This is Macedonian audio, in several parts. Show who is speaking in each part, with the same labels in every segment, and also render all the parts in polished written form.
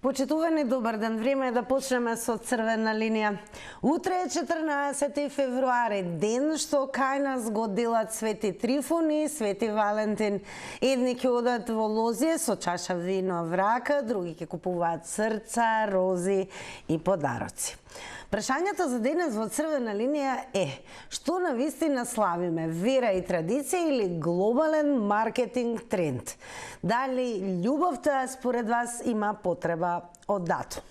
Speaker 1: Почитувани, добар ден. Време е да почнеме со црвена линија. Утре е 14 февруари, ден што кај нас го делат Свети Трифун и Свети Валентин. Едни ќе одат во Лозие со чаша вино в рака, други ќе купуваат срца, рози и подароци. Прашањето за денес во црвена линија е: што навистина славиме, вера и традиција или глобален маркетинг тренд? Дали љубовта според вас има потреба од датум?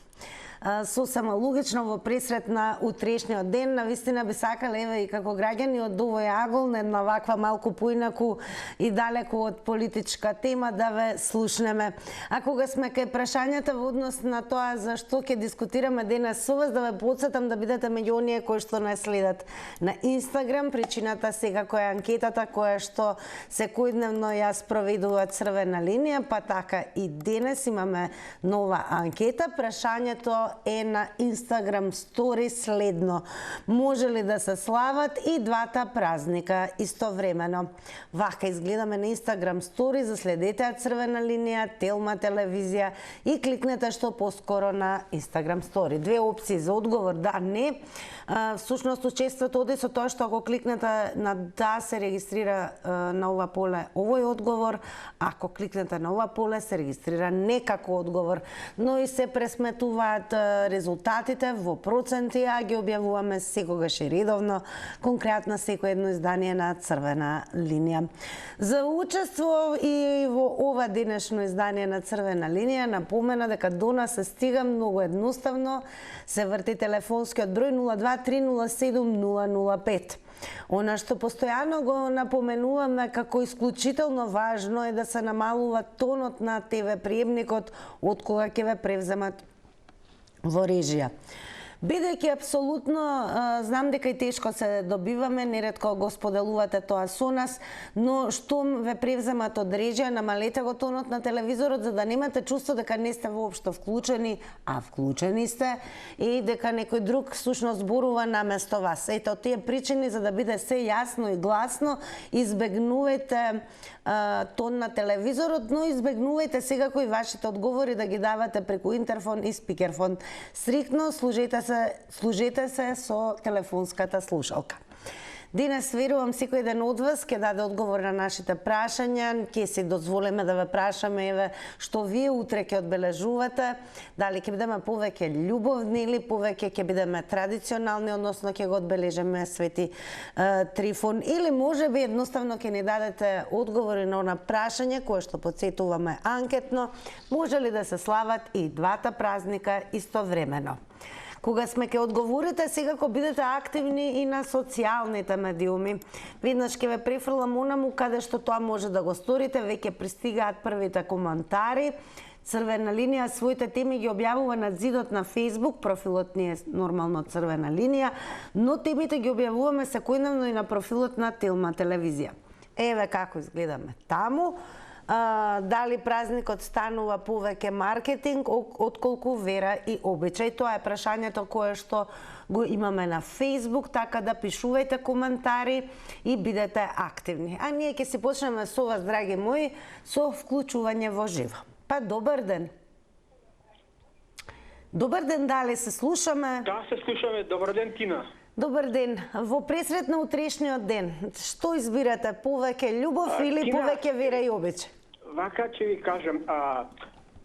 Speaker 1: Сосема логично во пресрет на утрешниот ден, навистина би сакале еве и како граѓани од овој агол на една ваква малку поинаку и далеку од политичка тема да ве слушнеме. А кога сме кај прашањата во однос на тоа за што ќе дискутираме денес со вас, да ве потсетам да бидете меѓу оние кои што не следат на Инстаграм. Причината секако е анкетата која што секојдневно ја спроведува црвена линија, па така и денес имаме нова анкета. Прашањето е на Instagram Story следно: може ли да се слават и двата празника истовремено? Вака изгледаме на Instagram Story, заследете ја црвена линија, Телма телевизија и кликнете што поскоро на Instagram Story. Две опции за одговор: да, не. Всушност учеството оди со тоа што ако кликнете на да, се регистрира на ова поле овој одговор, ако кликнете на ова поле се регистрира не како одговор, но и се пресметуваат резултатите во проценти, а ги објавуваме секогаш и редовно, конкретно секој едно издание на црвена линија. За учество и во ова денешно издание на црвена линија напомена дека до нас се стига многу едноставно, се врти телефонскиот број 02-307-005. Она што постојано го напоменуваме како исклучително важно е да се намалува тонот на ТВ приемникот од кога ќе ве превземат во режија. Бидејќи апсолутно знам дека и тешко се добиваме, неретко го споделувате тоа со нас, но што ве превземат од режија, намалете го тонот на телевизорот за да немате чувство дека не сте воопшто вклучени, а вклучени сте, и дека некој друг всушност зборува наместо вас. Ето тие причини за да биде се јасно и гласно, избегнувајте тон на телевизорот, но избегнувајте секако и вашите одговори да ги давате преку интерфон и спикерфон. Стрикно служете се со телефонската слушалка. Денес верувам секој ден од вас ќе даде одговор на нашите прашања, ќе си дозволиме да ве прашаме еве што вие утре ќе одбележувате, дали ќе бидеме повеќе љубовни или повеќе ќе бидеме традиционални, односно ќе го одбележиме Свети Трифун, или можеби едноставно ќе ни дадете одговори на она прашање кое што потсетуваме анкетно: може ли да се слават и двата празника истовремено? Кога сме ке одговорите, секако бидете активни и на социјалните медиуми. Веднаш ќе ве префрлам онаму каде што тоа може да го сторите, веќе пристигаат првите коментари. Црвена линија своите теми ги објавува на зидот на Facebook, профилот ни е нормално Црвена линија, но темите ги објавуваме секојдневно и на профилот на Телма телевизија. Еве како изгледаме таму. Дали празникот станува повеќе маркетинг отколку вера и обичај? Тоа е прашањето кое што го имаме на Facebook, така да пишувајте коментари и бидете активни. А ние ќе си почнеме со вас, драги мои, со вклучување во живо. Па добар ден. Добар ден, дали се слушаме?
Speaker 2: Да, се слушаме. Добар ден, Тина.
Speaker 1: Добар ден. Во пресрет на утрешниот ден, што избирате, повеќе љубов или повеќе вера и обичај?
Speaker 2: Вака ќе ви кажам,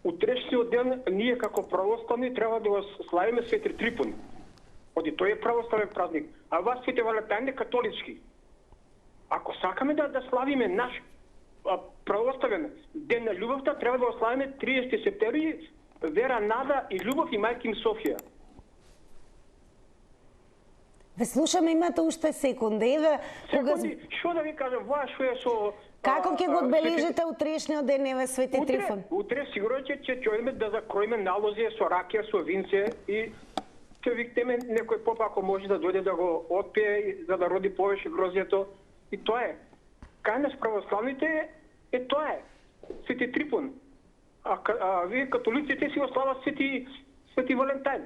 Speaker 2: утрешниот ден ние како православни треба да го славиме Свети Трифун. Оди тој е православен празник, а вас Свети Валентин е католички. Ако сакаме да славиме наш православен ден на љубовта, треба да го славиме 30 септември, вера, нада и љубов и мајка им Софија.
Speaker 1: Ве слушаме, имате уште секунди. Еве,
Speaker 2: секунди, што да ви кажам, тоа што е со...
Speaker 1: Како ќе го одбележите утрешниот ден, еве, Свети Трифун?
Speaker 2: Утре сигурно ќе ќојме да закроиме налози со ракија, со винце и ќе викнеме некој поп ако може да дојде да го отпие за да роди повеќе грозјето. И тоа е. Кај нас православните е тоа е. Свети Трифун. А вие католиците си го слават Свети Валентин.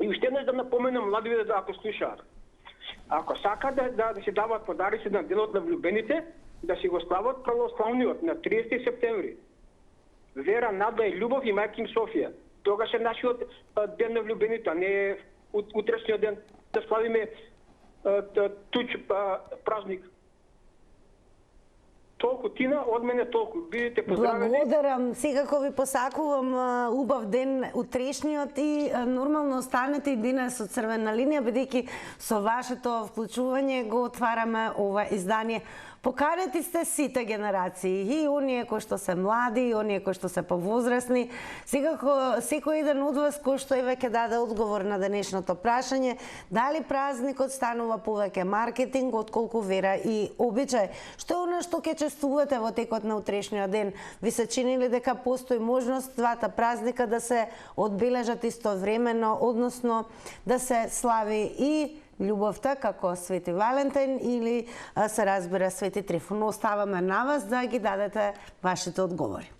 Speaker 2: И уште еднаш да напоменам младите да ако слушаат. Ако сакаат да си дават подарици на денот на влюбените, да си го слават православниот на 30 септември. Вера, нада и љубов и мајка им Софија. Тогаш е нашиот ден на влюбените, а не утрешниот ден да славиме туч празник. Толку Тина, од мене толку. Бидете поздравени.
Speaker 1: Благодарам. Секако ви посакувам убав ден утрешниот и нормално останете и денес од Црвена линија, бидејќи со вашето вклучување го отвараме ова издание. Поканети сте сите генерации, и оние кои што се млади, и оние кои што се повозрасни. Секако секој еден од вас кој што еве ќе даде одговор на денешното прашање, дали празникот станува повеќе маркетинг отколку вера и обичај. Што е она што ќе чествувате во текот на утрешниот ден? Ви се чини ли дека постои можност двата празника да се одбележат истовремено, односно да се слави и љубовта како Свети Валентин или се разбира Свети Трифон? Оставаме на вас да ги дадете вашите одговори.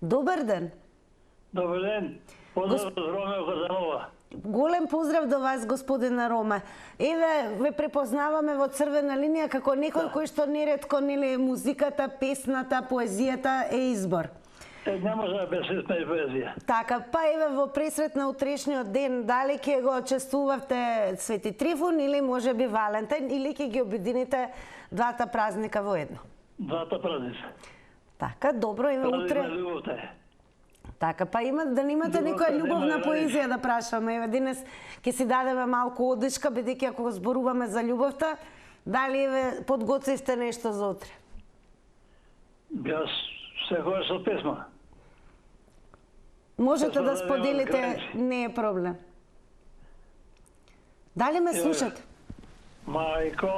Speaker 1: Добар ден.
Speaker 3: Добар ден. Поздрав од Роме Казанова.
Speaker 1: Голем поздрав до вас, господине Роме. Еве, ве препознаваме во Црвена линија како некој кој што неретко нели музиката, песната, поезијата е избор.
Speaker 3: Не може да без песна и поезија.
Speaker 1: Така, па еве во пресрет на утрешниот ден, дали ќе го чествувавте Свети Трифон или можеби Валентин, или ќе ги обедините двата празника во едно?
Speaker 3: Двата празника.
Speaker 1: Така, добро, еве утре.
Speaker 3: Празник на љубовта е.
Speaker 1: Така, па дали имате некоја љубовна поезија да прашаме? Еве денес ќе си дадеме малку одишка, бидејќи ако го зборуваме за љубовта, дали еве подготвивте нешто за утре?
Speaker 3: Јас секогаш со песма.
Speaker 1: Можете да споделите, не е проблем. Дали ме слушате?
Speaker 3: Мајко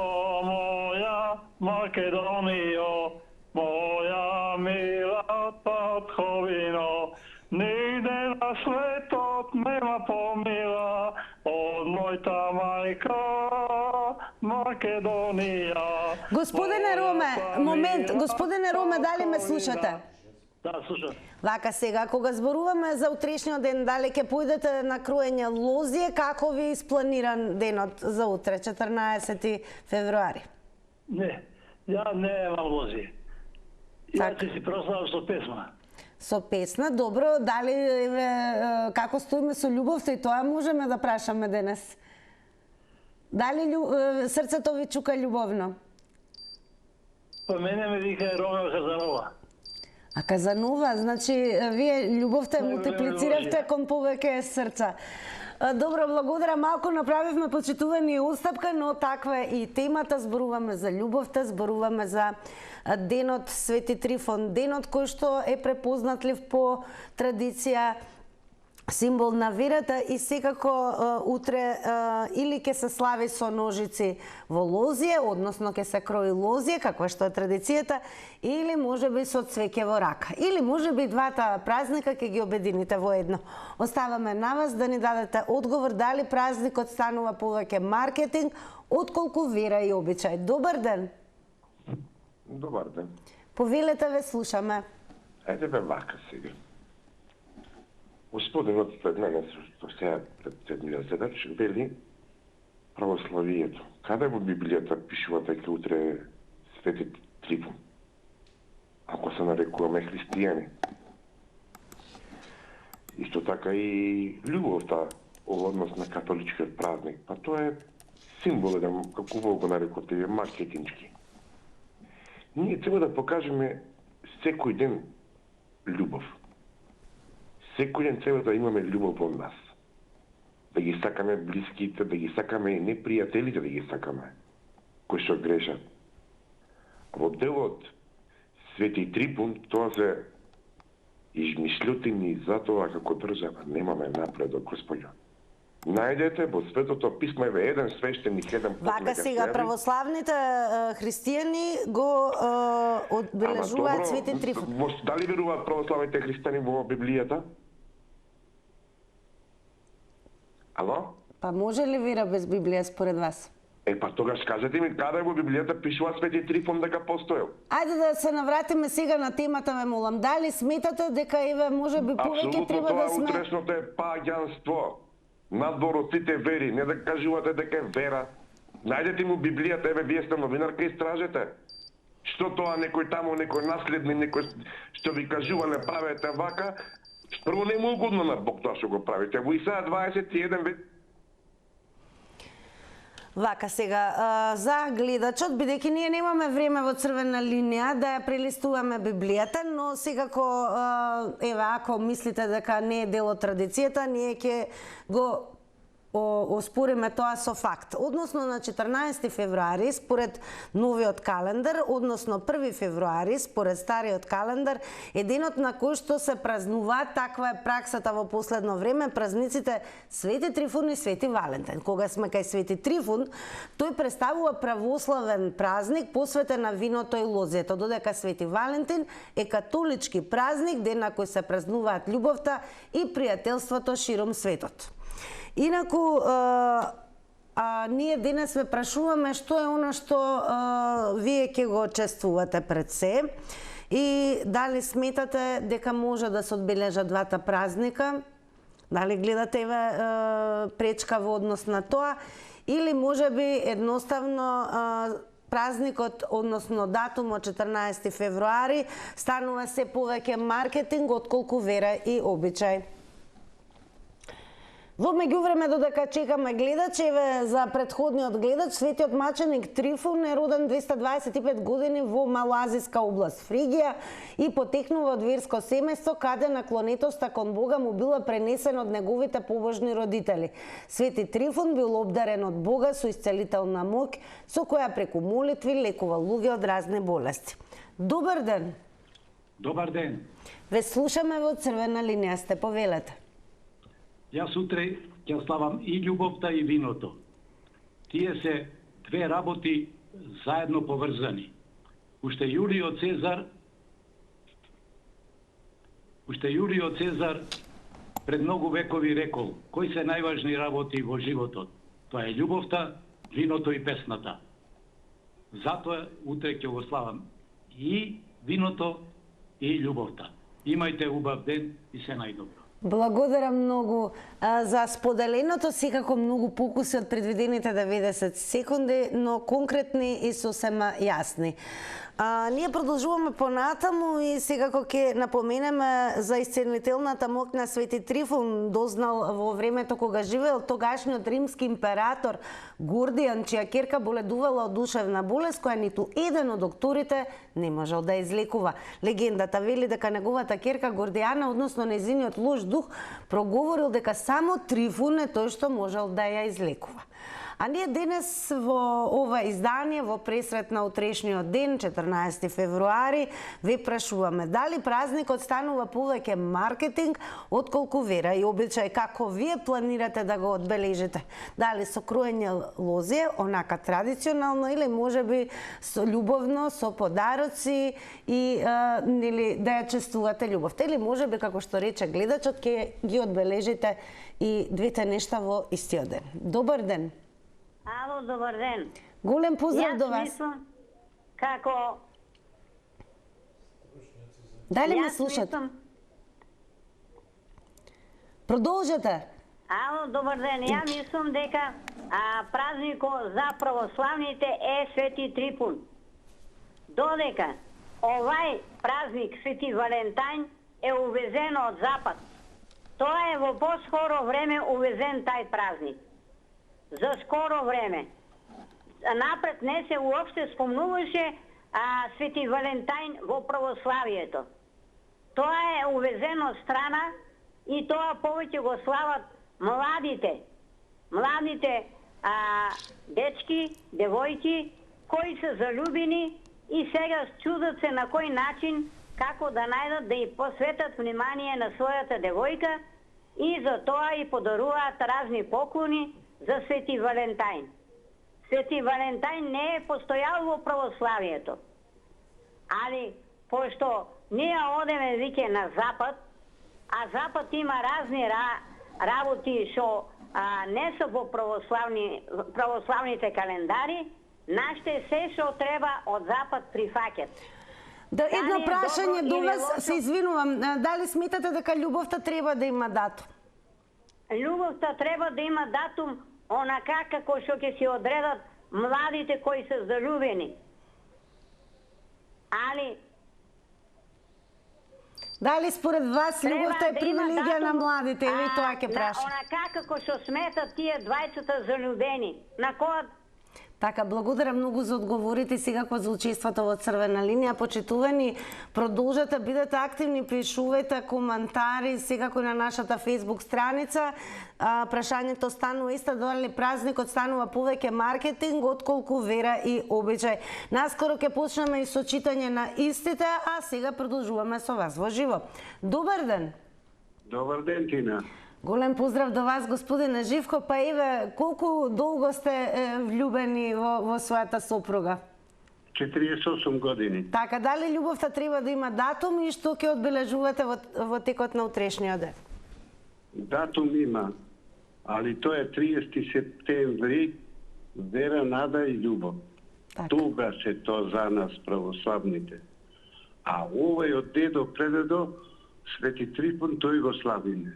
Speaker 3: моја, Македонијо, моја мила татковино, нигде на светот нема помила од мојта мајка Македонија.
Speaker 1: Господине Роме, момент, господине Роме, дали ме слушате?
Speaker 3: Да, слушам.
Speaker 1: Вака сега, кога зборуваме за утрешниот ден, дали ќе појдете на кроење лозје, како ви испланиран денот за утре, 14 февруари?
Speaker 3: Не, ја не имам лозија. Ја
Speaker 1: Така.
Speaker 3: ќе си прославам со песма.
Speaker 1: Со песна, добро, дали еве како стоиме со љубовта, и тоа можеме да прашаме денес. Дали срцето ви чука љубовно?
Speaker 3: Па мене ме вика Роме Казанова.
Speaker 1: А Казанова, значи вие љубовта ја
Speaker 3: Најголема
Speaker 1: мултиплициравте
Speaker 3: љубов.
Speaker 1: кон повеќе срца. Добро, благодарам. Малку направивме почитувани отстапка, но таква е и темата. Зборуваме за љубовта, зборуваме за денот Свети Трифон, денот кој што е препознатлив по традиција, символ на верата, и секако утре или ќе се слави со ножици во лозје, односно ќе се крои лозје, каква што е традицијата, или можеби со цвеќе во рака. Или можеби двата празника ќе ги обедините во едно. Оставаме на вас да ни дадете одговор дали празникот станува повеќе маркетинг отколку вера и обичај. Добар ден.
Speaker 4: Добар ден.
Speaker 1: Повелете, ве слушаме.
Speaker 4: Ајде бе вака сега. Господинот пред мене, што сега пред минат задач, вели православието. Каде во Библијата пишува дека утре е Свети Трифон? Ако се нарекуваме христијани. Исто така и љубовта во однос на католичкиот празник. Па тоа е символ, како го нарекувате, маркетинчки. Ние треба да покажеме секој ден љубов. Секој ден треба да имаме љубов во нас. Да ги сакаме блиските, да ги сакаме и непријателите, да ги сакаме, кои што грешат. Во делот Свети Трифон, тоа се измишлјотини, затоа како држава немаме напредок, Господјо. Најдете во Светото писмо еве еден свештеник, еден поп.
Speaker 1: Вака сега православните христијани го одбележуваат Свети Трифон.
Speaker 4: Дали веруваат православните христијани во Библијата? Ало?
Speaker 1: Па може ли вера без Библија според вас?
Speaker 4: Па тогаш кажете ми каде во Библијата пишува Свети Трифон дека постоел?
Speaker 1: Ајде да се навратиме сега на темата, ве молам. Дали сметате дека еве можеби повеќе треба да
Speaker 4: Апсолутно,
Speaker 1: сме...
Speaker 4: тоа утрешното е паѓанство. Надвор од сите вери, не да кажувате дека е вера. Најдете му Библијата, еве вие сте новинарка, истражете. Што тоа некој таму, некој наследни, некој што ви кажува не правете вака, Прво не му е угодно на Бог тоа што го правите. Во Исаја 21 век.
Speaker 1: Вака сега, за гледачот, бидејќи ние немаме време во црвена линија да ја прелистуваме Библијата, но секако, еве, ако мислите дека не е дел од традицијата, ние ќе го оспориме тоа со факт. Односно на 14 февруари, според новиот календар, односно 1 февруари, според стариот календар, е денот на кој што се празнува, таква е праксата во последно време, празниците Свети Трифун и Свети Валентин. Кога сме кај Свети Трифун, тој представува православен празник посветен на виното и лозјето, додека Свети Валентин е католички празник, ден на кој се празнуваат љубовта и пријателството широм светот. Инаку, ние денес ве прашуваме што е она што вие ќе го чествувате пред се и дали сметате дека може да се одбележат двата празника, дали гледате пречка во однос на тоа, или можеби едноставно празникот, односно датумот 14 февруари, станува се повеќе маркетинг отколку вера и обичај. Во меѓувреме, додека чекаме гледач, еве за претходниот гледач, светиот маченик Трифун е роден 225 години во Малоазиска област Фригија и потекнува од верско семејство, каде наклонетоста кон Бога му била пренесена од неговите побожни родители. Свети Трифун бил обдарен од Бога со исцелителна моќ, со која преку молитви лекува луѓе од разни болести. Добар ден.
Speaker 3: Добар ден.
Speaker 1: Ве слушаме во црвена линија, сте повелете.
Speaker 3: Јас утре ќе славам и љубовта и виното. Тие се две работи заедно поврзани. Уште Јулио Цезар пред многу векови рекол: кои се најважни работи во животот? Тоа е љубовта, виното и песната. Затоа утре ќе го славам и виното и љубовта. Имајте убав ден и се најдобро.
Speaker 1: Благодарам многу за споделеното, секако многу покуси од предвидените 90 секунди, но конкретни и сосема јасни. Ние продолжуваме понатаму и секако ќе напоменеме за исцелителната моќ на Свети Трифун, дознал во времето кога живеел тогашниот римски император Гордијан, чија ќерка боледувала од душевна болест, која ниту еден од докторите не можел да излекува. Легендата вели дека неговата ќерка Гордијана, односно нејзиниот лош дух, проговорил дека само Трифун е тој што можел да ја излекува. А ние денес во ова издание, во пресрет на утрешниот ден, 14 февруари, ве прашуваме дали празникот станува повеќе маркетинг отколку вера и обичај, како вие планирате да го одбележите? Дали со кроење лозје, онака традиционално, или можеби со љубовно, со подароци и или да ја чествувате љубовта, или можеби, како што рече гледачот, ќе ги одбележите и двете нешта во истиот ден. Добар ден.
Speaker 5: Ало, добар ден.
Speaker 1: Голем поздрав до вас.
Speaker 5: Мислам, како...
Speaker 1: Дали ме слушате? Продолжете.
Speaker 5: Ало, добар ден. Ја мислам дека празникот за православните е Свети Трифун. Додека овај празник Свети Валентин е увезен од Запад. Тоа е во поскоро време увезен тај празник. За скоро време. Напред не се уопште спомнуваше Свети Валентин во православието. Тоа е увезено од страна и тоа повеќе го слават младите. Младите дечки, девојки, кои се заљубени и сега чудат се на кој начин како да најдат да ја посветат внимание на својата девојка и за тоа и подаруваат разни поклони за Свети Валентин. Свети Валентин не е постојал во православието. Али, пошто ние одеме веќе на Запад, а Запад има разни работи што не се во православните календари, нашите се што треба од Запад прифаќат.
Speaker 1: Да, едно прашање до вас, се извинувам, дали сметате дека љубовта треба да има датум?
Speaker 5: Љубовта треба да има датум онака како што ќе си одредат младите кои се заљубени. Али
Speaker 1: Дали според вас љубовта е привилегија на младите или тоа ќе праша?
Speaker 5: Онака како што сметат тие двајцата залюбени. На која?
Speaker 1: Така, благодарам многу за одговорите секако за учеството во Црвена линија. Почитувани, продолжете, бидете активни, пишувајте коментари секако на нашата Facebook страница. Прашањето станува исто, дали празникот станува повеќе маркетинг отколку вера и обичај. Наскоро ќе почнеме и со читање на истите, а сега продолжуваме со вас во живо. Добар ден.
Speaker 6: Добар ден, Тина.
Speaker 1: Голем поздрав до вас, господине Живко. Па еве, колку долго сте влюбени во својата сопруга?
Speaker 6: 48 години.
Speaker 1: Така, дали љубовта треба да има датум и што ќе одбележувате во текот на утрешниот ден?
Speaker 6: Датум има, али тоа е 30 септември, вера, нада и љубов.
Speaker 1: Така.
Speaker 6: Тога се тоа за нас православните. А овој од дедо предедо, Свети Трифун, тој го славиме.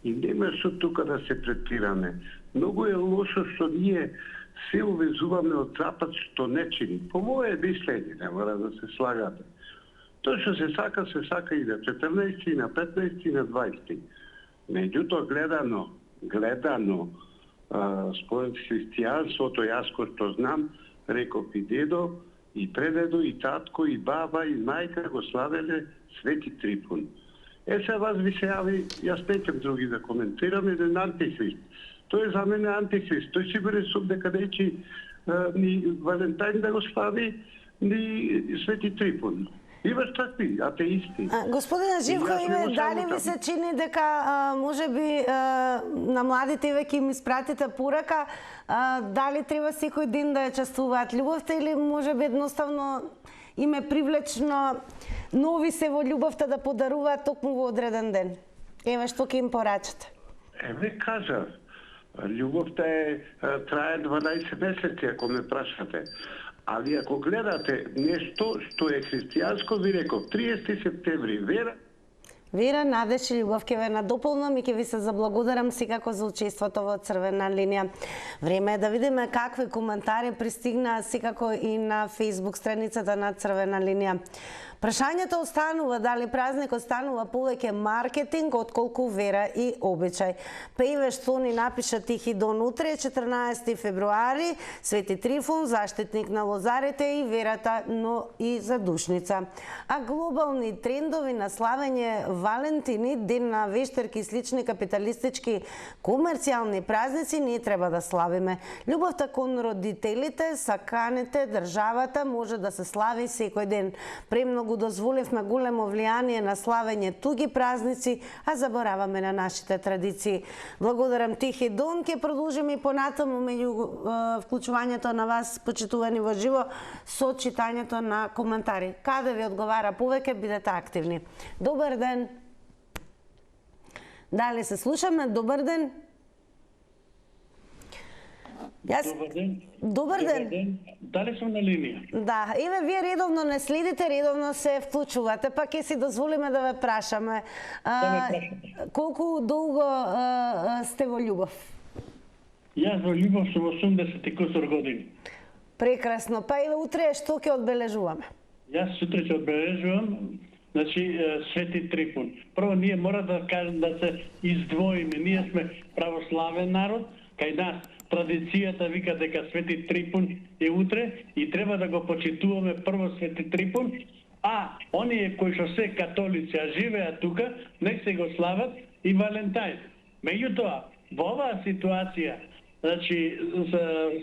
Speaker 6: И нема што тука да се претираме. Многу е лошо што ние се увезуваме од Запад што не чини. По моје мислење, не мора да се слагате. Тоа што се сака и на 14 и на 15 и на 20. Меѓутоа гледано според христијанството, јас кој што знам, реков и дедо, и предедо, и татко, и баба, и мајка го славеле Свети Трифун. Се вас ви се јави, јас неќам други да коментирам, еден антихрист. Тој е за мене антихрист. Тој сигурен сум дека неќе ни Валентајн да го слави, ни Свети Трифун. Имаш такви атеисти.
Speaker 1: Господине Живко, дали ви се чини дека може би на младите веќе им испратите порака, дали треба секој ден да ја чествуваат љубовта или може би едноставно им е привлечно нови се во љубовта да подаруваат токму во одреден ден? Еве што ќе им порачате?
Speaker 6: Еве кажав, љубовта трае 12 месеци, ако ме прашате. Али ако гледате нешто што е христијанско, ви реков, 30 септември,
Speaker 1: Вера, надеж и љубов ќе ве надополнам и ќе ви се заблагодарам секако за учеството во Црвена линија. Време е да видиме какви коментари пристигнаа секако и на Facebook страницата на Црвена линија. Прашањето останува дали празникот станува повеќе маркетинг отколку вера и обичај. Па еве што ни напиша Тихи Дон утре, 14 февруари, Свети Трифун, заштитник на лозарите и верата, но и задушница. А глобални трендови на славење Валентини, ден на вештерки и слични капиталистички комерцијални празници ние треба да славиме. Љубовта кон родителите, саканите, државата може да се слави секој ден. Премногу дозволивме големо влијание на славење туги празници, а забораваме на нашите традиции. Благодарам Тихи Дон, ќе продолжиме и понатаму меѓу вклучувањето на вас, почитувани во живо, со читањето на коментари. Каде ви одговара повеќе, бидете активни. Добар ден. Дали се слушаме? Добар ден.
Speaker 7: Добар ден.
Speaker 1: Добар ден.
Speaker 7: Дали сум на линија?
Speaker 1: Да, еве вие редовно не следите, редовно се вклучувате, па ќе си дозволиме да ве прашаме. Колку долго сте во љубов?
Speaker 7: Јас во љубов сум 80 и кусор години.
Speaker 1: Прекрасно. Па еве утре што ќе одбележуваме?
Speaker 7: Јас сутре ќе одбележувам, значи Свети Трифун. Прво ние мора да кажем да се издвоиме. Ние сме православен народ, кај нас традицијата вика дека Свети Трифун е утре и треба да го почитуваме прво Свети Трифун, а оние кои што се католици, а живеат тука, нек се го слават и Валентајн. Меѓутоа, во оваа ситуација, значи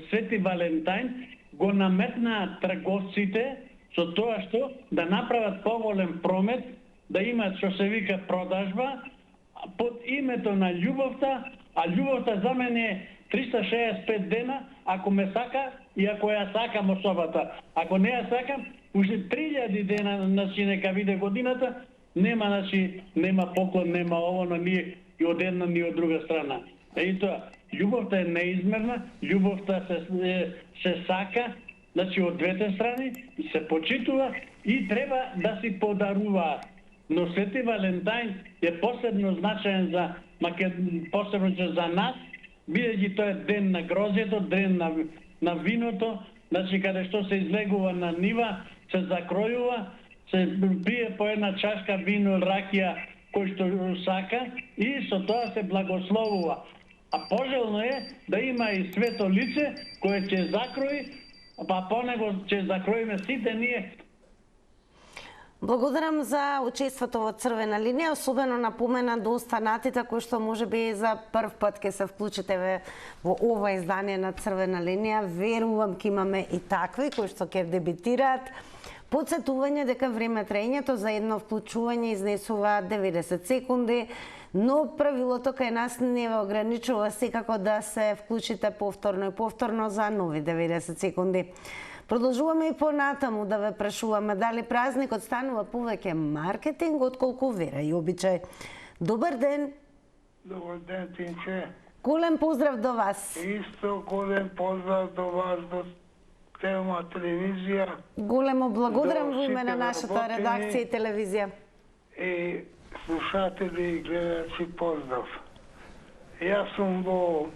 Speaker 7: Свети Валентајн го наметнаа трговците со тоа што да направат поголем промет, да имаат што се вика продажба под името на љубовта, а љубовта за мене е 365 дена, ако ме сака и ако ја сакам особата. Ако не ја сакам, уште 3000 дена, значи нека виде годината, нема, значи, нема поклон, нема ово, но ние и од една, ни од друга страна. И тоа, љубовта е неизмерна, љубовта се сака, значи од двете страни, и се почитува и треба да си подаруваат. Но Свети Валентајн е посебно значаен посебно за нас, бидејќи тоа е ден на грозјето, ден на виното, значи каде што се излегува на нива, се закројува, се пие по една чашка вино, ракија, кој што сака, и со тоа се благословува. А пожелно е да има и свето лице кое ќе закрои, па по него ќе закроиме сите ние.
Speaker 1: Благодарам за учеството во Црвена линија, особено напомена до останатите кои што можеби за прв пат ќе се вклучите во ова издание на Црвена линија. Верувам ќе имаме и такви кои што ќе дебитираат. Подсетување дека време траењето за едно вклучување изнесува 90 секунди, но правилото кај нас не ве ограничува секако да се вклучите повторно и повторно за нови 90 секунди. Продолжуваме и понатаму да ве прашуваме дали празникот станува повеќе маркетинг отколку вера и обичај. Добар ден!
Speaker 8: Добар ден, Тинче.
Speaker 1: Голем поздрав до вас.
Speaker 8: Исто голем поздрав до вас, до тема телевизија.
Speaker 1: Големо благодарам во име на
Speaker 8: сите
Speaker 1: нашата
Speaker 8: работени
Speaker 1: редакција и телевизија.
Speaker 8: И слушатели и гледачи, поздрав. Јас сум во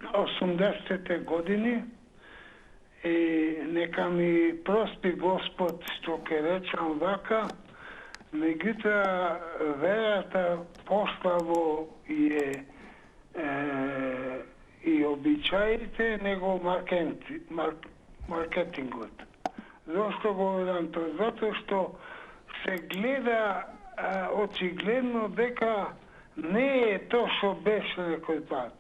Speaker 8: 80-те години и нека ми прости Господ што ке речам вака, меѓутоа верата поставо и обичаите него маркетингот. Зошто го велам тоа? Затоа што се гледа очигледно дека не е тоа што беше некој пат.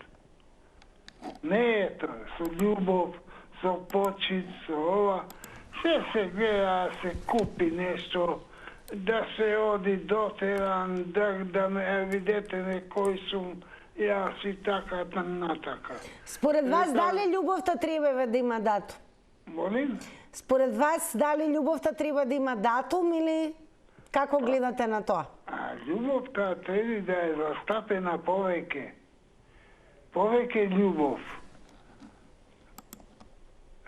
Speaker 8: Не е тоа. Со љубов, со почит, со ова. Се гледа, се купи нешто, да се оди дотеран, да ме видете некој сум, јас и така натака.
Speaker 1: Според вас дали љубовта треба да има датум?
Speaker 8: Молим?
Speaker 1: Според вас дали љубовта треба да има датум или како гледате на тоа?
Speaker 8: Љубовта треба да е застапена повеќе. Повеќе љубов.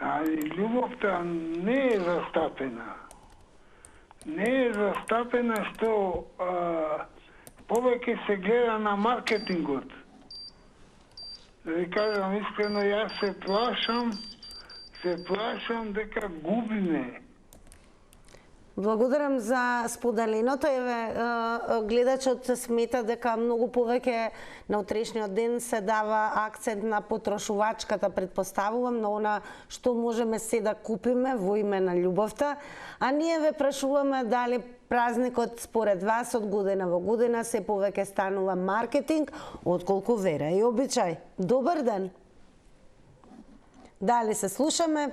Speaker 8: Али љубовта не е застапена. Не е застапена што повеќе се гледа на маркетингот. Да ви кажам искрено, јас се плашам дека губиме.
Speaker 1: Благодарам за споделеното. Еве, гледачот смета дека многу повеќе на утрешниот ден се дава акцент на потрошувачката, предпоставувам, на она што можеме се да купиме во име на љубовта. А ние ве прашуваме дали празникот според вас од година во година се повеќе станува маркетинг отколку вера и обичај. Добар ден! Дали се слушаме?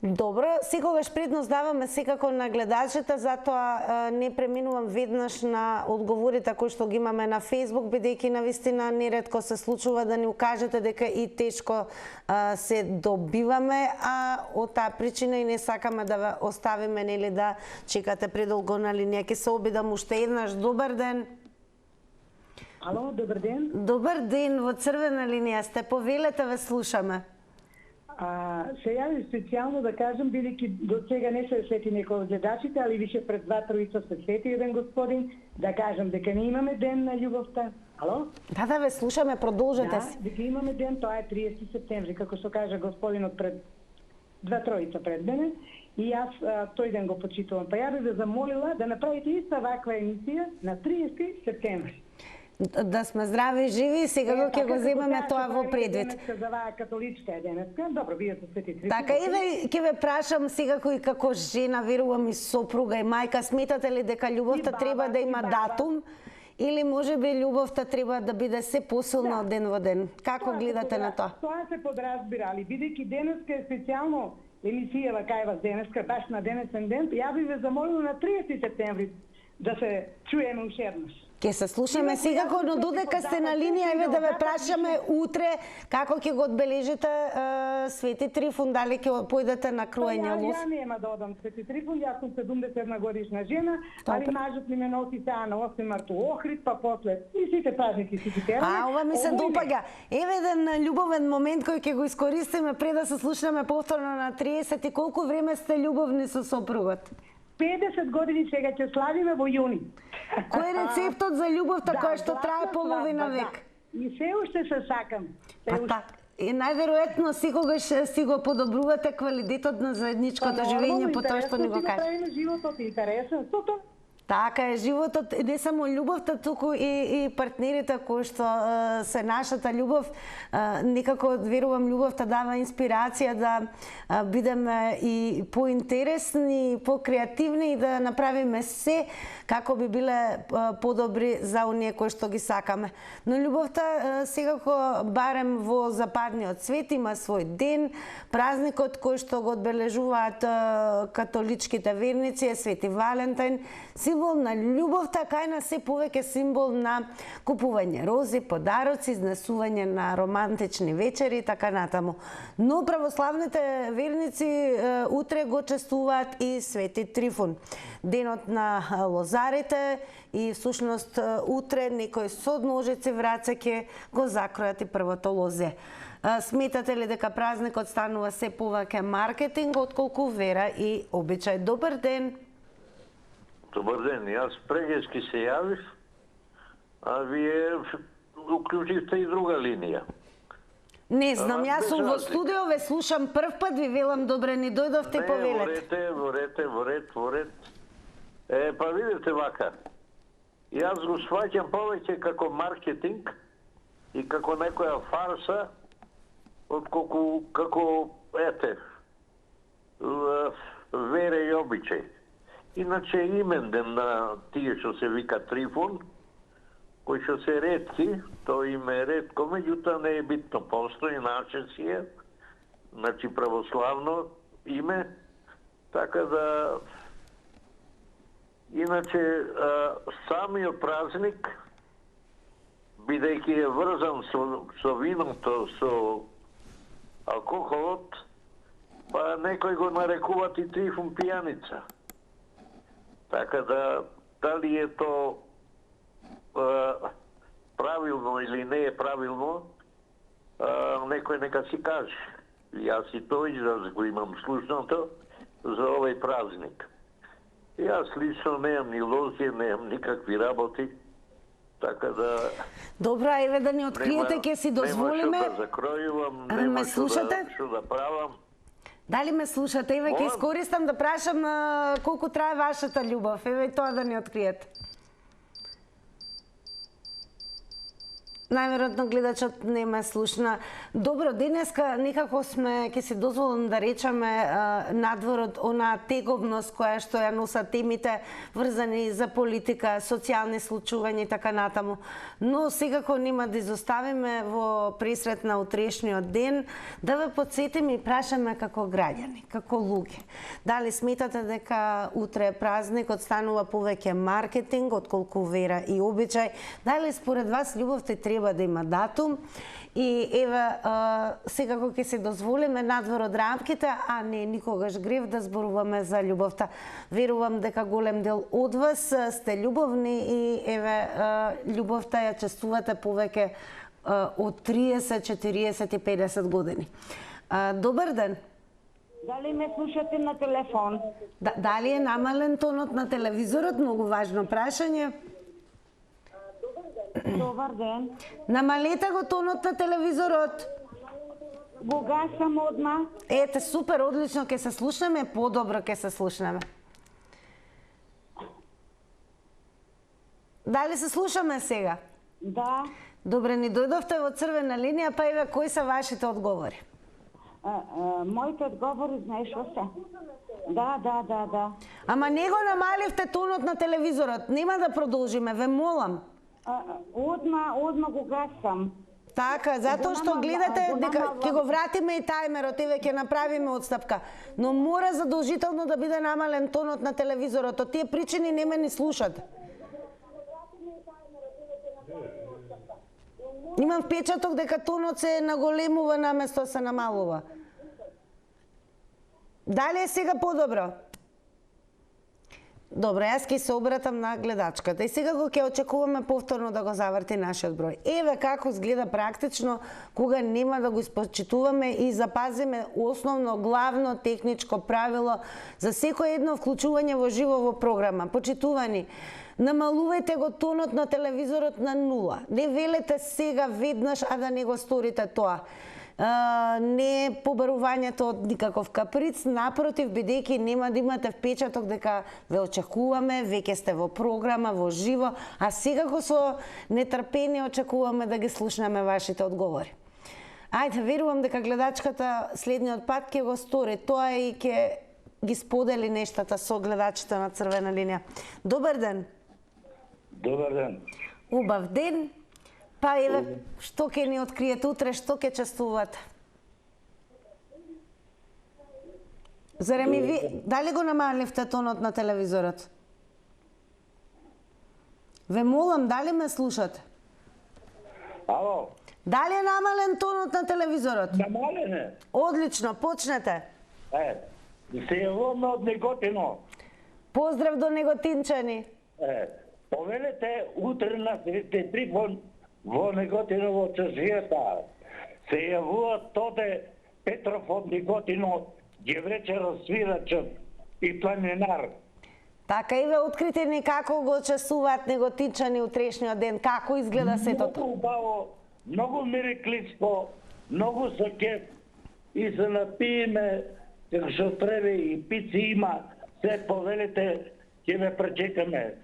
Speaker 1: Добро, секогаш предност даваме секако на гледачите, затоа не преминувам веднаш на одговорите кои што ги имаме на Facebook, бидејќи навистина неретко се случува да ни укажете дека и тешко се добиваме, а од таа причина и не сакаме да ве оставиме, нели, да чекате предолго на линија. Ќе се обидам уште еднаш. Добар ден!
Speaker 9: Ало, добар ден.
Speaker 1: Добар ден, во Црвена линија сте, повелете, ве слушаме.
Speaker 9: Се јави специјално да кажам, бидејќи до сега не се сети некој од гледачите, али више пред 2-3 се сети еден господин, да кажам дека не имаме ден на љубовта. Ало?
Speaker 1: Да, ве слушаме, продолжете си.
Speaker 9: Дека имаме ден, тоа е 30 септември, како што кажа господинот пред 2-3 пред мене, и јас тој ден го почитувам. Па ја би ве замолила да направите иста ваква емисија на 30 септември.
Speaker 1: Да сме здрави и живи, сега ќе го земаме тоа во предвид.
Speaker 9: Денеска за ваа католичка е денеска. Добро, вие се свети Трифун.
Speaker 1: Така, еве ќе ве прашам секако и како жена, верувам и сопруга и мајка, сметате ли дека љубовта треба да има датум или можеби љубовта треба да биде се посилна од ден во ден? Како гледате на тоа?
Speaker 9: Тоа се подразбира, али бидејќи денеска е специјално емисијава кај вас денеска, баш на денесен ден, ја би ве замолила на 30 септември да се чуеме уште еднаш.
Speaker 1: Ке се слушаме секако, но додека сте на линија, еве да ве прашаме утре како ќе го одбележите Свети Трифун, дали ќе појдете на круење лов?
Speaker 9: Ја нема да одам Свети Трифун, јас сум 71 годишна жена, али мажот ми ме носи сега на 8 март у Охрид, па после и сите празници си ги тераме.
Speaker 1: Ова ми се допаѓа. Еве еден љубовен момент кој ќе го искористиме пред да се слушнеме повторно на 30 и колку време сте љубовни со сопругот?
Speaker 9: 50 години сега ќе славиме во јуни.
Speaker 1: Кој е рецептот за љубовта која што трае половина век?
Speaker 9: И се уште се сакам.
Speaker 1: И најверојатно секогаш си го подобрувате квалитетот на заедничкото живење по тоа што ни го кажа.
Speaker 9: Животот е интересен, тоа
Speaker 1: Така е, животот, не само љубовта, туку и партнерите кои што се нашата љубов, некако верувам љубовта дава инспирација да бидеме и поинтересни, покреативни и да направиме се како би биле подобри за оние кои што ги сакаме. Но љубовта секако барем во западниот свет има свој ден, празникот кој што го одбележуваат католичките верници е Свети Валентин, символ на љубовта, кај нас се повеќе символ на купување рози, подароци, изнесување на романтични вечери и така натаму. Но православните верници утре го честуваат и Свети Трифун, денот на лозарите, и всушност утре некои со ножици враца ќе го закројат и првото лозе. Сметате ли дека празникот станува се повеќе маркетинг отколку вера и обичај? Добар ден!
Speaker 10: Добар ден, јас прегески се јавив, а вие уклучивте и друга линија.
Speaker 1: Не знам, јас сум во студио, ве слушам прв пат, ви велам добре ни дојдовте и повелете.
Speaker 10: Во ред. Па видите вака, јас го сваќам повеќе како маркетинг и како некоја фарса, отколку како, вера и обичај. Иначе именден на тие што се вика Трифун, кои што се ретки, тоа име е ретко, меѓутоа не е битно, постои, наше си е, значи православно име, така да... Иначе, самиот празник, бидејќи е врзан со виното, со алкохолот, па некој го нарекуваат и Трифун пијаница. Така да, дали е то правилно или не е правилно, некој нека си каже. Јас и тој израз го имам слушното за овој празник. Јас лично немам ни лозија, немам никакви работи, така да...
Speaker 1: Добро, еве да ни откриете, ќе си дозволиме...
Speaker 10: Нема што да закројувам, нема што да правам.
Speaker 1: Дали ме слушате? Еве ќе искористам да прашам колку трае вашата љубов. Еве тоа да ни откриете. Најверојатно гледачот не ме слушна. Добро, денеска некако сме, ќе си дозволам да речеме, надвор од она тегобност која што ја носат темите врзани за политика, социјални случувања и така натаму. Но секако нема да изоставиме во пресрет на утрешниот ден да ве потсетиме и прашаме како граѓани, како луѓе. Дали сметате дека утре празникот станува повеќе маркетинг отколку вера и обичај? Дали според вас љубовта треба да има датум? И еве, секако ќе се дозволиме надвор од рамките, а не никогаш грев да зборуваме за љубовта. Верувам дека голем дел од вас сте љубовни и еве, љубовта ја честувате повеќе од 30, 40 и 50 години. Добар ден!
Speaker 11: Дали ме слушате на телефон?
Speaker 1: Дали е намален тонот на телевизорот? Многу важно прашање.
Speaker 11: Добар ден.
Speaker 1: Намалете го тонот на телевизорот.
Speaker 11: Го гасам одма.
Speaker 1: Ете, супер, одлично, ќе се слушнеме, подобро ќе се слушнеме. Дали се слушаме сега?
Speaker 11: Да.
Speaker 1: Добре, ни дојдовте во црвена линија, па еве, кои се вашите одговори?
Speaker 11: Моите одговори, знаеш што се? Да.
Speaker 1: Ама не го намаливте тонот на телевизорот, нема да продолжиме, ве молам.
Speaker 11: Одма го гасам.
Speaker 1: Така, затоа што гледате дека ќе го вратиме и тајмерот, еве ќе направиме отстапка. Но мора задолжително да биде намален тонот на телевизорот, од тие причини не ме ни слушате. Имам впечаток дека тонот се наголемува наместо се намалува. Дали е сега подобро? Добро, јас ќе се обратам на гледачката и сега го ќе очекуваме повторно да го заврти нашиот број. Еве како изгледа практично кога нема да го испочитуваме и запазиме основно, главно техничко правило за секој едно вклучување во живо во програма. Почитувани, намалувајте го тонот на телевизорот на 0. Не велете сега веднаш, а да не го сторите тоа. не е побарувањето од никаков каприц, напротив, бидејќи нема да имате впечаток дека ве очекуваме, веќе сте во програма, во живо, а секако со нетрпение очекуваме да ги слушнеме вашите одговори. Ајде, верувам дека гледачката следниот пат ќе го стори тоа и ќе ги сподели нештата со гледачите на Црвена линија. Добар ден.
Speaker 12: Добар ден.
Speaker 1: Убав ден. Па еве, што ќе ни откриете утре, што ќе чествувате? Зарем и ви, дали го намаливте тонот на телевизорот? Ве молам, дали ме слушате?
Speaker 12: Ало?
Speaker 1: Дали е намален тонот на телевизорот?
Speaker 12: Намален е.
Speaker 1: Одлично, почнете.
Speaker 12: Се јавуваме од Неготино.
Speaker 1: Поздрав до неготинчани.
Speaker 12: Повелете утре на Свети Трифон во Неготино во чаршијата. Се јавува Тоде Петров од Неготино, Гевречаров свирачот и планинар.
Speaker 1: Така и ве открите ни како го чествуваат неготинчани утрешниот ден, како изгледа сето тоа?
Speaker 12: Многу убаво, многу миреклиско, многу со кеф и се напиеме како што треба и пици има, се повелите, ќе ме пречекаме.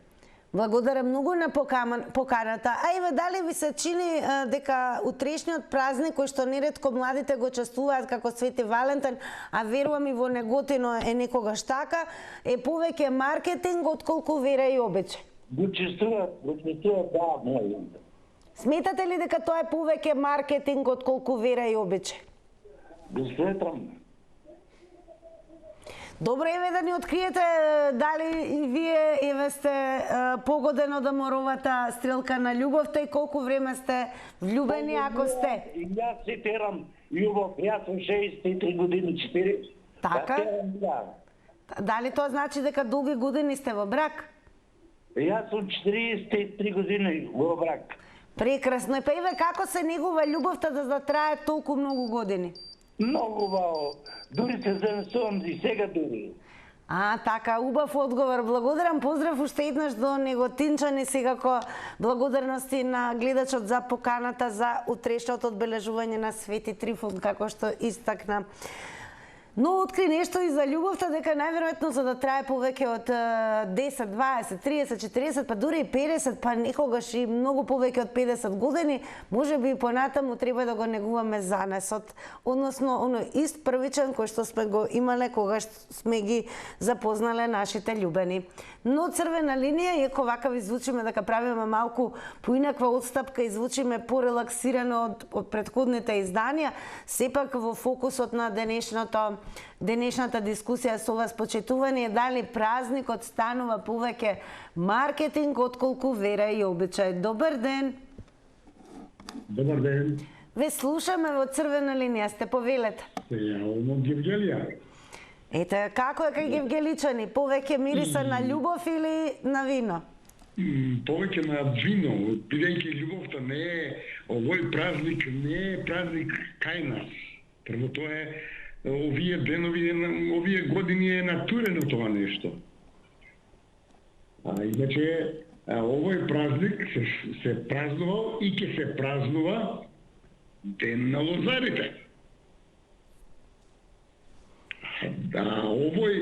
Speaker 1: Благодарам многу на поканата. А еве, дали ви се чини дека утрешниот празник кој што неретко младите го чествуваат како Свети Валентин, а верувам и во Неготино е некогаш така, е повеќе маркетинг отколку вера и обичај?
Speaker 12: Го чествуваат, да.
Speaker 1: Сметате ли дека тоа е повеќе маркетинг отколку вера и обичај?
Speaker 12: Го сметам.
Speaker 1: Добро, еве да ни откриете дали и вие еве сте погодено да моровата стрелка на љубовта и колку време сте влюбени ако сте?
Speaker 12: Јас цитирам љубов, јас сум 63 години 4.
Speaker 1: Така? Дали тоа значи дека долги години сте во брак?
Speaker 12: Јас сум 43 години во брак.
Speaker 1: Прекрасно. И па еве како се негува љубовта да трае толку многу години?
Speaker 12: Многу убаво. Дури се занесувам и сега дури.
Speaker 1: Така, убав одговор. Благодарам, поздрав уште еднаш до неготинчани, секако благодарности на гледачот за поканата за утрешното одбележување на Свети Трифон, како што истакна. Но откри нешто и за љубовта, дека најверојатно за да трае повеќе од 10, 20, 30, 40, па дури и 50, па некогаш и многу повеќе од 50 години, може би и понатаму треба да го негуваме занесот, односно оно ист првичен кој што сме го имале когаш сме ги запознале нашите љубени. Но Црвена линија, иако вака ви звучиме дека правиме малку поинаква отстапка и звучиме порелаксирано од претходните изданија, сепак во фокусот на денешната дискусија со вас почитувани е дали празникот станува повеќе маркетинг отколку вера и обичај. Добар ден.
Speaker 13: Добар ден.
Speaker 1: Ве слушаме во Црвена линија, сте повелете.
Speaker 13: Се јавам од Гевгелија.
Speaker 1: Ете, како е кај гевгеличани? Повеќе мириса на љубов или на вино?
Speaker 13: Повеќе на вино, бидејќи љубовта не е, овој празник не е празник кај нас. Прво тоа е, овие денови, овие години е натурено тоа нешто. Иначе, овој празник се празнувал и ќе се празнува Ден на лозарите. Овој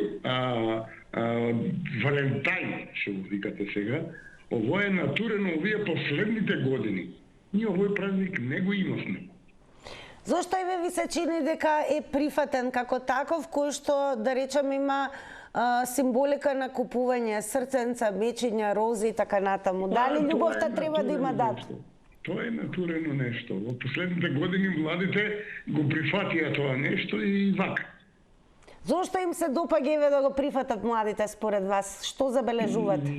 Speaker 13: Валентајн, што го викате сега, овој е натурено овие последните години. Ние овој празник не го имавме.
Speaker 1: Зошто еве ви се чини дека е прифатен како таков, кој што, да речем, има символика на купување срценца, мечиња, рози и така натаму? Дали љубовта треба да има дата?
Speaker 13: Тоа е натурено нешто. Во последните години младите го прифатија тоа нешто и вака.
Speaker 1: Зошто им се допаѓа еве да го прифатат младите според вас? Што забележувате?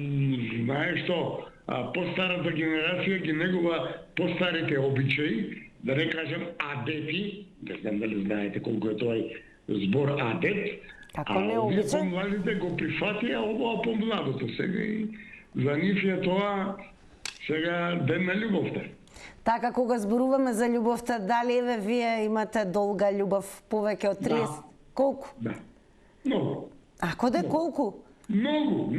Speaker 13: Знаеш што, постарата генерација ги негува постарите обичаи, да не кажам адети, не знам дали знаете колку е тој збор адет,
Speaker 1: како не обичај?
Speaker 13: Младите го прифатија ова по младото сега и за нив е тоа сега ден на љубовта.
Speaker 1: Така, кога зборуваме за љубовта, дали еве вие имате долга љубов повеќе од 30?
Speaker 13: Да.
Speaker 1: Колку?
Speaker 13: Да. Многу.
Speaker 1: Ако де колку?
Speaker 13: Многу.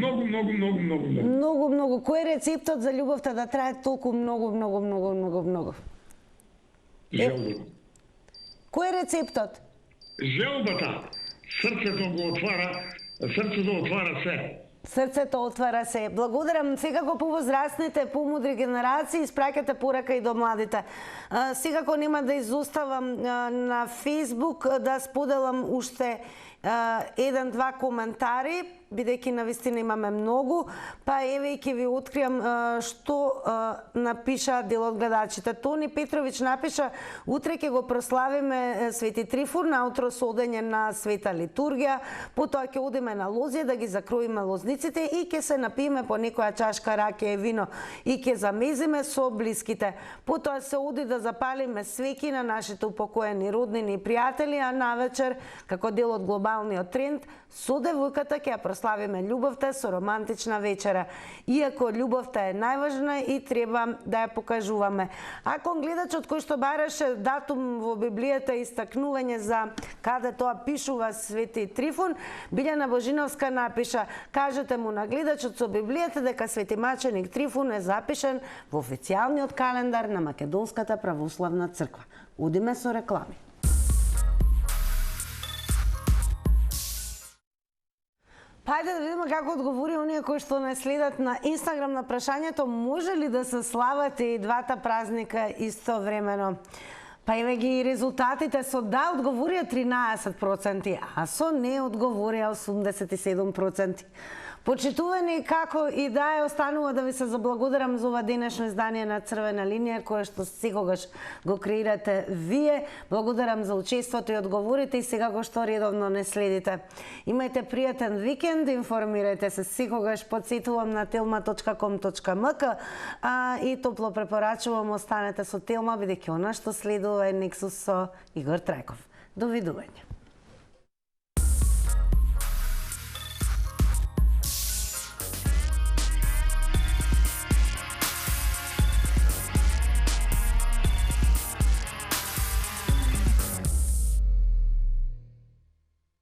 Speaker 1: Многу. Кој е рецептот за љубовта да трае толку многу?
Speaker 13: Желба.
Speaker 1: Кој е рецептот?
Speaker 13: Желбата. Срцето отвара се.
Speaker 1: Срцето отвара се. Благодарам. Секако повозрастните, помудри генерации, испраќате порака и до младите. Секако нема да изоставам на Facebook да споделам уште еден-два коментари, бидејќи навистина имаме многу, па еве и ќе ви откриам што напиша дел од гледачите. Тони Петрович напиша: утре ќе го прославиме Свети Трифун, наутро со одење на света литургија, потоа ќе одиме на Лозија да ги закроиме лозниците и ќе се напиеме по некоја чашка ракија и вино и ќе замезиме со блиските. Потоа се оди да запалиме свеќи на нашите упокоени роднини и пријатели, а навечер, како дел од глобалниот тренд, со девојката ќе ја прославиме љубовта со романтична вечера. Иако љубовта е најважна и треба да ја покажуваме. Ако гледачот кој што бараше датум во Библијата и истакнување за каде тоа пишува Свети Трифун, Билјана Божиновска напиша: кажете му на гледачот со Библијата дека Свети маченик Трифун е запишен во официјалниот календар на Македонската православна црква. Одиме со реклами. Хајде да видиме како одговори оние кои што не следат на Инстаграм на прашањето: може ли да се слават и двата празника истовремено? Па еве ги резултатите. Со да одговорија 13%, а со не одговорија 87%. Почитувани, како и да е, останува да ви се заблагодарам за ова денешно издание на Црвена линија, кое што секогаш го креирате вие. Благодарам за учеството и одговорите и секако што редовно не следите. Имајте пријатен викенд, информирајте се секогаш, потсетувам на telma.com.mk и топло препорачувам останете со Телма, бидејќи она што следува е Нексус со Игор Трајков. Довидување.